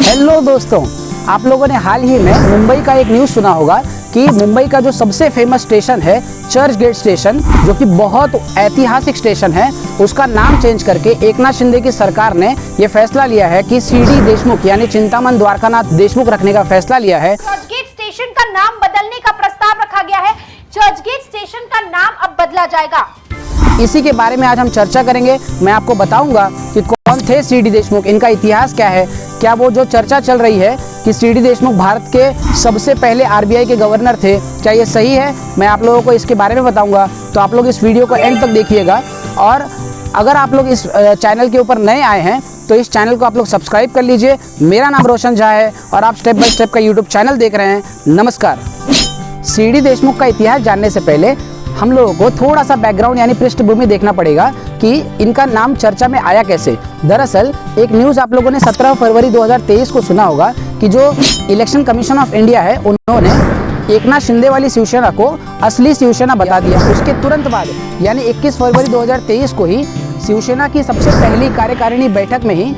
Hello दोस्तों, आप लोगों ने हाल ही में मुंबई का एक न्यूज़ सुना होगा कि मुंबई का जो सबसे फेमस स्टेशन है चर्च गेट स्टेशन, जो कि बहुत ऐतिहासिक स्टेशन है, उसका नाम चेंज करके एकनाथ शिंदे की सरकार ने ये फैसला लिया है कि सीडी देशमुख यानी चिंतामन द्वारकानाथ देशमुख रखने का फैसला लिया है। चर्च गेट स्टेशन का नाम बदलने का प्रस्ताव रखा गया है। चर्च गेट स्टेशन का नाम अब बदला जाएगा। इसी के बारे में आज हम चर्चा करेंगे। मैं आपको बताऊंगा कि कौन थे सीडी देशमुख, इनका इतिहास क्या है, क्या वो जो चर्चा चल रही है कि सीडी देशमुख भारत के सबसे पहले आरबीआई के गवर्नर थे, क्या ये सही है, मैं आप लोगों को इसके बारे में बताऊंगा। तो आप लोग इस वीडियो को एंड तक देखिएगा। और अगर आप लोग इस चैनल के ऊपर नए आए हैं तो इस चैनल को आप लोग सब्सक्राइब कर लीजिए। मेरा नाम रोशन झा है और आप स्टेप बाय स्टेप का यूट्यूब चैनल देख रहे हैं। नमस्कार। सीडी देशमुख का इतिहास जानने से पहले हम लोगों को थोड़ा सा बैकग्राउंड यानी पृष्ठभूमि देखना पड़ेगा कि इनका नाम चर्चा में आया कैसे। दरअसल एक न्यूज़ आप लोगों ने 17 फरवरी 2023 को सुना होगा कि जो इलेक्शन कमीशन ऑफ इंडिया है, उन्होंने एकनाथ शिंदे वाली शिवसेना को असली शिवसेना बता दिया। उसके तुरंत बाद यानी 21 फरवरी 2023 को ही शिवसेना की सबसे पहली कार्यकारिणी बैठक में ही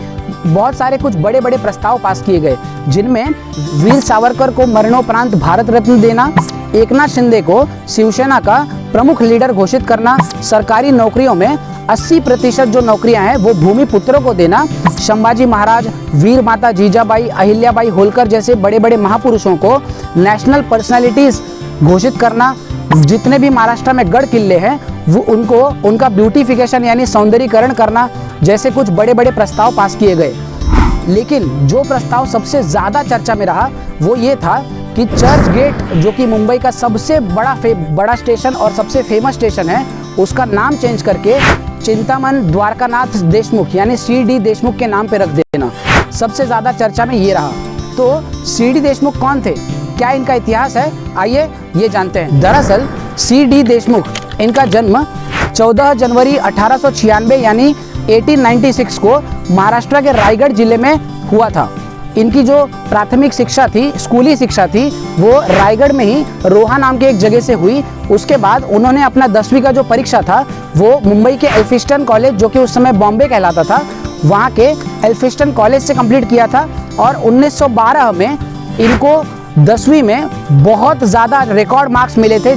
बहुत सारे कुछ बड़े बड़े प्रस्ताव पास किए गए, जिनमें वीर सावरकर को मरणोपरांत भारत रत्न देना, एकनाथ शिंदे को शिवसेना का प्रमुख लीडर घोषित करना, सरकारी नौकरियों में 80% जो नौकरियां हैं वो भूमिपुत्रों को देना, संभाजी महाराज, वीर माता जीजाबाई, अहिल्याबाई होलकर जैसे बड़े बड़े महापुरुषों को नेशनल पर्सनालिटीज घोषित करना, जितने भी महाराष्ट्र में गढ़ किले हैं वो उनका ब्यूटिफिकेशन यानी सौंदर्यीकरण करना, जैसे कुछ बड़े बड़े प्रस्ताव पास किए गए। लेकिन जो प्रस्ताव सबसे ज़्यादा चर्चा में रहा वो ये था कि चर्च गेट, जो कि मुंबई का सबसे बड़ा स्टेशन और सबसे फेमस स्टेशन है, उसका नाम चेंज करके चिंतामन द्वारकानाथ देशमुख यानी सीडी देशमुख के नाम पे रख देना सबसे ज़्यादा चर्चा में ये रहा। तो सीडी देशमुख कौन थे, क्या इनका इतिहास है, आइए ये जानते हैं। दरअसल सीडी देशमुख, इनका जन्म 14 जनवरी 1896 यानी 1896 को महाराष्ट्र के रायगढ़ जिले में हुआ था। इनकी जो प्राथमिक शिक्षा थी, स्कूली शिक्षा थी, वो रायगढ़ में ही रोहा नाम के एक जगह से हुई। उसके बाद उन्होंने अपना 10वीं का जो परीक्षा था वो मुंबई के एल्फिस्टन कॉलेज, जो कि उस समय बॉम्बे कहलाता था, वहाँ के एल्फिस्टन कॉलेज से कंप्लीट किया था। और 1912 में इनको 10वीं में बहुत ज़्यादा रिकॉर्ड मार्क्स मिले थे,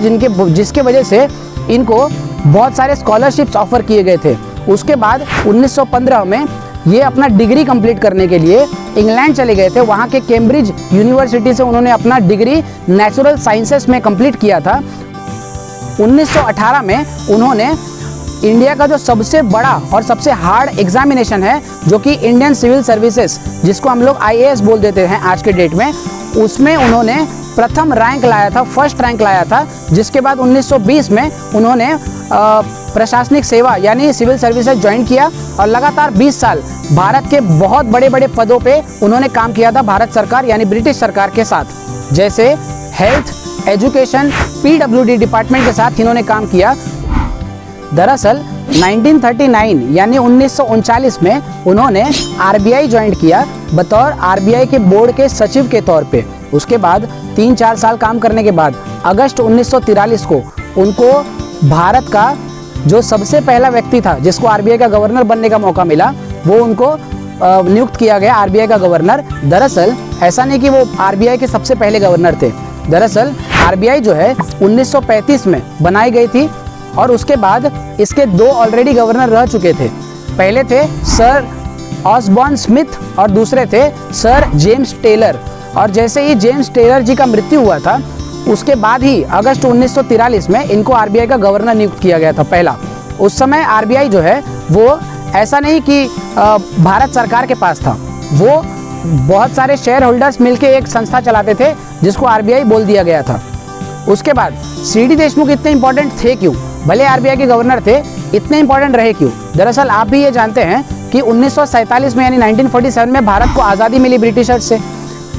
जिसके वजह से इनको बहुत सारे स्कॉलरशिप्स ऑफर किए गए थे। उसके बाद 1915 में ये अपना डिग्री कंप्लीट करने के लिए इंग्लैंड चले गए थे। वहाँ के कैम्ब्रिज यूनिवर्सिटी से उन्होंने अपना डिग्री नेचुरल साइंसेस में कंप्लीट किया था। 1918 में उन्होंने इंडिया का जो सबसे बड़ा और सबसे हार्ड एग्जामिनेशन है, जो कि इंडियन सिविल सर्विसेज, जिसको हम लोग IAS बोल देते हैं आज के डेट में, उसमें उन्होंने प्रथम रैंक लाया था, फर्स्ट रैंक लाया था। जिसके बाद 1920 में उन्होंने प्रशासनिक सेवा यानी सिविल सर्विसेज ज्वाइन किया और लगातार 20 साल भारत के बहुत बड़े बड़े पदों पे उन्होंने काम किया था भारत सरकार यानी ब्रिटिश सरकार के साथ। जैसे हेल्थ, एजुकेशन, PWD डिपार्टमेंट के साथ इन्होंने काम किया। दरअसल 1939 यानी 1939 में उन्होंने RBI ज्वाइन किया बतौर RBI के बोर्ड के सचिव के तौर पे। उसके बाद 3-4 साल काम करने के बाद अगस्त 1943 को उनको भारत का जो सबसे पहला व्यक्ति था जिसको RBI का गवर्नर बनने का मौका मिला, वो उनको नियुक्त किया गया RBI का गवर्नर। दरअसल ऐसा नहीं कि वो RBI के सबसे पहले गवर्नर थे। दरअसल RBI जो है 1935 में बनाई गई थी और उसके बाद इसके 2 ऑलरेडी गवर्नर रह चुके थे। पहले थे सर ऑसबॉर्न स्मिथ और दूसरे थे सर जेम्स टेलर। और जैसे ही जेम्स टेलर जी का मृत्यु हुआ था, उसके बाद ही अगस्त 1943 में इनको RBI का गवर्नर नियुक्त किया गया था पहला। उस समय RBI जो है वो ऐसा नहीं कि भारत सरकार के पास था, वो बहुत सारे शेयर होल्डर्स मिलके एक संस्था चलाते थे जिसको RBI बोल दिया गया था। उसके बाद सीडी देशमुख इतने इंपॉर्टेंट थे क्यों, भले RBI के गवर्नर थे, इतने इंपॉर्टेंट रहे क्यों? दरअसल आप भी ये जानते हैं कि 1947 में यानी 1947 में भारत को आज़ादी मिली ब्रिटिशर्स से।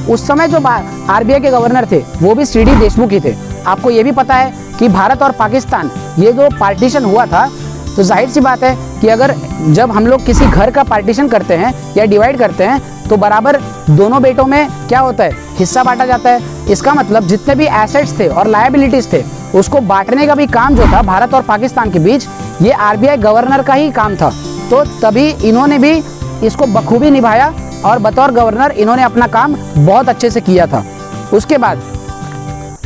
उस समय जो RBI के गवर्नर थे वो भी सीडी देशमुख ही थे। आपको ये भी पता है कि भारत और पाकिस्तान ये जो पार्टीशन हुआ था, तो जाहिर सी बात है कि जब हम लोग किसी घर का पार्टीशन करते हैं या डिवाइड करते हैं तो बराबर दोनों बेटों में क्या होता है, हिस्सा बांटा जाता है। इसका मतलब जितने भी एसेट्स थे और लायबिलिटीज थे उसको बांटने का भी काम जो था भारत और पाकिस्तान के बीच, ये RBI गवर्नर का ही काम था। तो तभी इन्होंने भी इसको बखूबी निभाया और बतौर गवर्नर इन्होंने अपना काम बहुत अच्छे से किया था। उसके बाद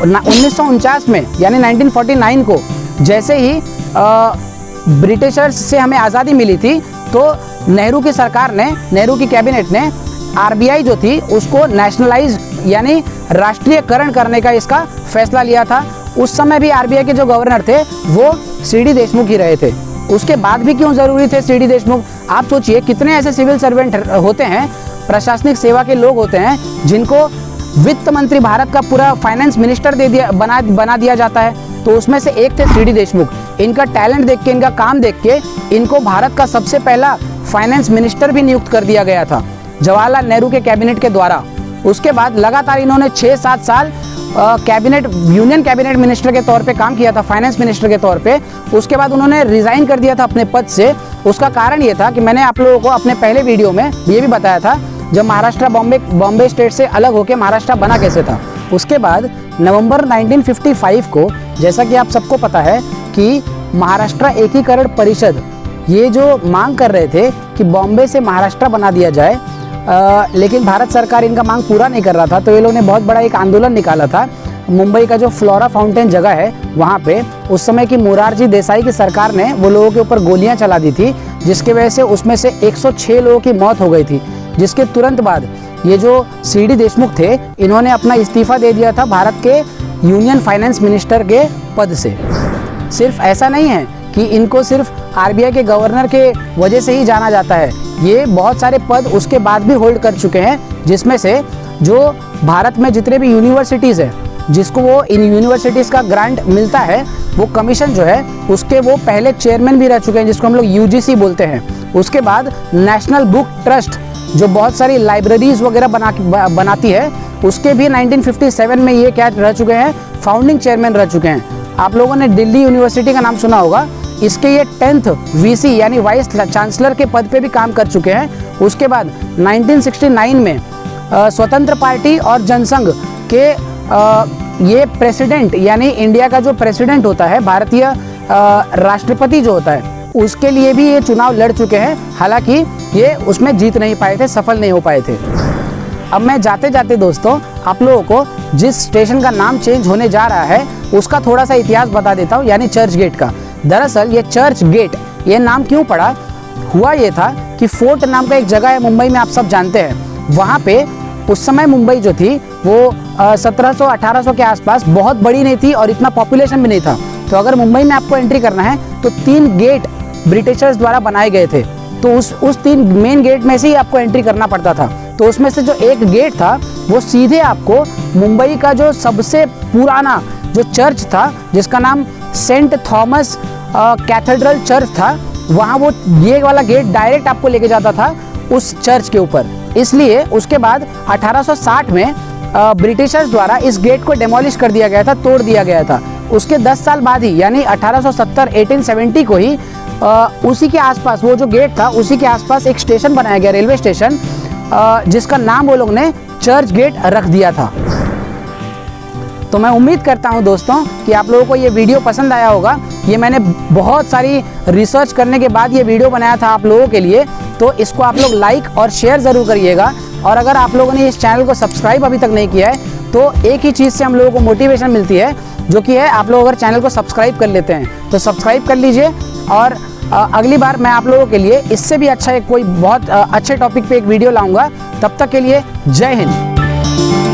1949 में यानी 1949 को जैसे ही ब्रिटिशर्स से हमें आज़ादी मिली थी, तो नेहरू की सरकार ने, नेहरू की कैबिनेट ने आरबीआई जो थी उसको नेशनलाइज यानी राष्ट्रीयकरण करने का इसका फैसला लिया था। उस समय भी आरबीआई के जो गवर्नर थे वो सीडी देशमुख ही रहे थे। उसके बाद भी क्यों ज़रूरी थे सीडी देशमुख? आप सोचिए कितने ऐसे सिविल सर्वेंट होते हैं, प्रशासनिक सेवा के लोग होते हैं जिनको वित्त मंत्री भारत का पूरा फाइनेंस मिनिस्टर बना दिया जाता है। तो उसमें से एक थे सीडी देशमुख। इनका टैलेंट देख के, इनका काम देख के इनको भारत का सबसे पहला फाइनेंस मिनिस्टर भी नियुक्त कर दिया गया था जवाहरलाल नेहरू के कैबिनेट के द्वारा। उसके बाद लगातार इन्होंने 6-7 साल यूनियन कैबिनेट मिनिस्टर के तौर पे काम किया था, फाइनेंस मिनिस्टर के तौर पे। उसके बाद उन्होंने रिजाइन कर दिया था अपने पद से। उसका कारण ये था कि मैंने आप लोगों को अपने पहले वीडियो में ये भी बताया था, जब महाराष्ट्र बॉम्बे स्टेट से अलग होकर महाराष्ट्र बना कैसे था। उसके बाद नवंबर 1955 को, जैसा कि आप सबको पता है कि महाराष्ट्र एकीकरण परिषद ये जो मांग कर रहे थे कि बॉम्बे से महाराष्ट्र बना दिया जाए, लेकिन भारत सरकार इनका मांग पूरा नहीं कर रहा था, तो ये लोगों ने बहुत बड़ा एक आंदोलन निकाला था। मुंबई का जो फ्लोरा फाउंटेन जगह है वहाँ पे उस समय की मोरारजी देसाई की सरकार ने वो लोगों के ऊपर गोलियां चला दी थी, जिसकी वजह से उसमें से 106 लोगों की मौत हो गई थी। जिसके तुरंत बाद ये जो सीडी देशमुख थे इन्होंने अपना इस्तीफा दे दिया था भारत के यूनियन फाइनेंस मिनिस्टर के पद से। सिर्फ ऐसा नहीं है कि इनको सिर्फ आरबीआई के गवर्नर के वजह से ही जाना जाता है, ये बहुत सारे पद उसके बाद भी होल्ड कर चुके हैं, जिसमें से जो भारत में जितने भी यूनिवर्सिटीज़ हैं जिसको वो इन यूनिवर्सिटीज़ का ग्रांट मिलता है, वो कमीशन जो है उसके वो पहले चेयरमैन भी रह चुके हैं, जिसको हम लोग यूजीसी बोलते हैं। उसके बाद नेशनल बुक ट्रस्ट जो बहुत सारी लाइब्रेरीज वगैरह बनाती है, उसके भी 1957 में ये क्या रह चुके हैं, फाउंडिंग चेयरमैन रह चुके हैं। आप लोगों ने दिल्ली यूनिवर्सिटी का नाम सुना होगा, इसके ये 10th वीसी यानी वाइस चांसलर के पद पे भी काम कर चुके हैं। उसके बाद 1969 में स्वतंत्र पार्टी और जनसंघ के ये प्रेसिडेंट यानी इंडिया का जो प्रेसिडेंट होता है, भारतीय राष्ट्रपति जो होता है, उसके लिए भी ये चुनाव लड़ चुके हैं। हालांकि ये उसमें जीत नहीं पाए थे, सफल नहीं हो पाए थे। अब मैं जाते जाते दोस्तों आप लोगों को जिस स्टेशन का नाम चेंज होने जा रहा है उसका थोड़ा सा इतिहास बता देता हूँ, यानी चर्च गेट का। दरअसल ये चर्च गेट ये नाम क्यों पड़ा, हुआ ये था कि फोर्ट नाम का एक जगह है मुंबई में, आप सब जानते हैं। वहाँ पे उस समय मुंबई जो थी वो 1700-1800 के आसपास बहुत बड़ी नहीं थी और इतना पॉपुलेशन भी नहीं था। तो अगर मुंबई में आपको एंट्री करना है तो 3 गेट ब्रिटिशर्स द्वारा बनाए गए थे, तो उस 3 मेन गेट में से ही आपको एंट्री करना पड़ता था। तो उसमें से जो एक गेट था वो सीधे आपको मुंबई का जो सबसे पुराना जो चर्च था, जिसका नाम सेंट थॉमस कैथेड्रल चर्च था, वहाँ वो ये वाला गेट डायरेक्ट आपको लेके जाता था उस चर्च के ऊपर। इसलिए उसके बाद 1860 में ब्रिटिशर्स द्वारा इस गेट को डेमोलिश कर दिया गया था, तोड़ दिया गया था। उसके 10 साल बाद ही यानी 1870 को ही उसी के आसपास वो जो गेट था उसी के आसपास एक स्टेशन बनाया गया, रेलवे स्टेशन, जिसका नाम वो लोग ने चर्च गेट रख दिया था। तो मैं उम्मीद करता हूं दोस्तों कि आप लोगों को ये वीडियो पसंद आया होगा। ये मैंने बहुत सारी रिसर्च करने के बाद ये वीडियो बनाया था आप लोगों के लिए, तो इसको आप लोग लाइक और शेयर ज़रूर करिएगा। और अगर आप लोगों ने इस चैनल को सब्सक्राइब अभी तक नहीं किया है तो एक ही चीज़ से हम लोगों को मोटिवेशन मिलती है, जो कि है आप लोग अगर चैनल को सब्सक्राइब कर लेते हैं तो सब्सक्राइब कर लीजिए। और अगली बार मैं आप लोगों के लिए इससे भी अच्छा एक कोई बहुत अच्छे टॉपिक पे एक वीडियो लाऊंगा। तब तक के लिए जय हिंद।